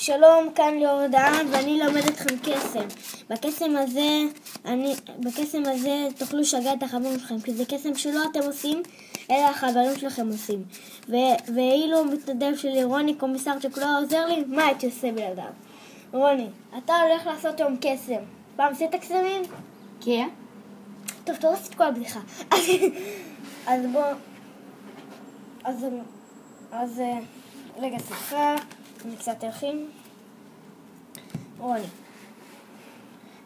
שלום, כאן ליאור דהן ואני לומד אתכם קסם. בקסם הזה תוכלו לשגע את החברים שלכם, כי זה קסם שלא אתם עושים, אלא החברים שלכם עושים. ואילו מתנדב שלי רוני קומיסרצ'וק לא עוזר לי, מה הייתי עושה בלעדיו? רוני, אתה הולך לעשות היום קסם. פעם עשית קסמים? כן. טוב, אתה לא עשית כל הבדיחה. אז בוא... אז רגע, סליחה, אני קצת הלכים. רוני,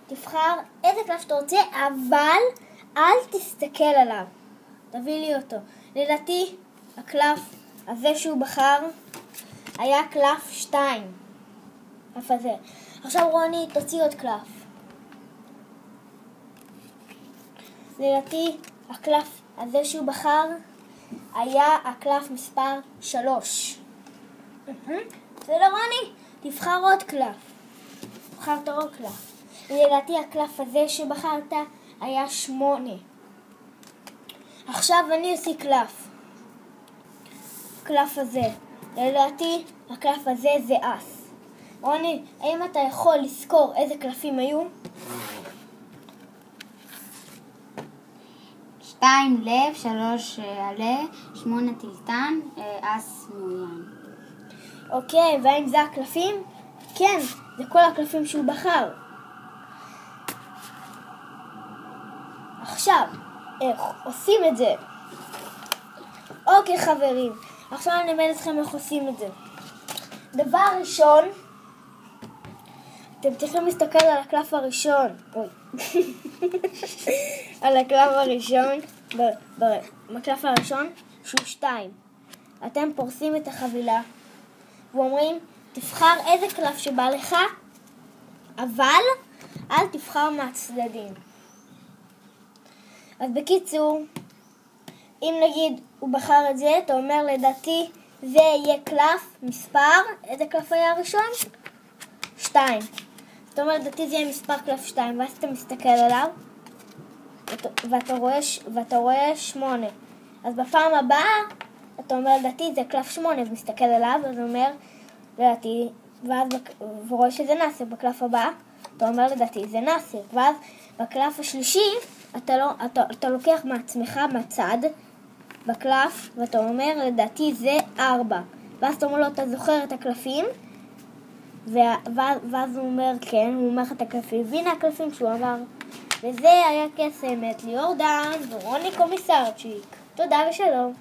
תבחר איזה קלף שאתה רוצה, אבל אל תסתכל עליו. תביא לי אותו. לדעתי, הקלף הזה שהוא בחר היה קלף 2. הקלף הזה. עכשיו רוני, תוציא עוד קלף. לדעתי, הקלף הזה שהוא בחר היה הקלף מספר 3. בסדר רוני? תבחר עוד קלף. בחרת עוד קלף. לדעתי הקלף הזה שבחרת היה 8. עכשיו אני עושה קלף. הקלף הזה. לדעתי הקלף הזה זה אס. רוני, האם אתה יכול לזכור איזה קלפים היו? 2 לב, 3 עלה, 8 טילטן, אס מעוין. אוקיי, והאם זה הקלפים? כן, זה כל הקלפים שהוא בחר. עכשיו, איך עושים את זה? אוקיי חברים, עכשיו אני אלמד אתכם איך עושים את זה. דבר ראשון, אתם צריכים להסתכל על הקלף הראשון. על הקלף הראשון, בקלף הראשון, שהוא 2. אתם פורסים את החבילה ואומרים, תבחר איזה קלף שבא לך, אבל אל תבחר מהצדדים. אז בקיצור, אם נגיד הוא בחר את זה, אתה אומר לדעתי זה יהיה קלף מספר, איזה קלף היה הראשון? 2. זאת אומרת, לדעתי זה יהיה מספר קלף 2, ואז אתה מסתכל עליו, ואתה רואה 8. אז בפעם הבאה, אתה אומר לדעתי זה קלף 8, ומסתכל עליו, אז הוא אומר לדעתי, ואז ורואה שזה נאסר. בקלף הבא, אתה אומר לדעתי זה נאסר, ואז בקלף השלישי, אתה לוקח מעצמך מהצד, בקלף, ואתה אומר לדעתי זה 4. ואז אתה אומר לו, אתה זוכר את הקלפים? ואז הוא אומר כן, הוא אומר לך את הקלפים, והנה הקלפים שהוא אמר. וזה היה קסם את ליאור דהן ורוני קומיסרצ'יק. תודה ושלום.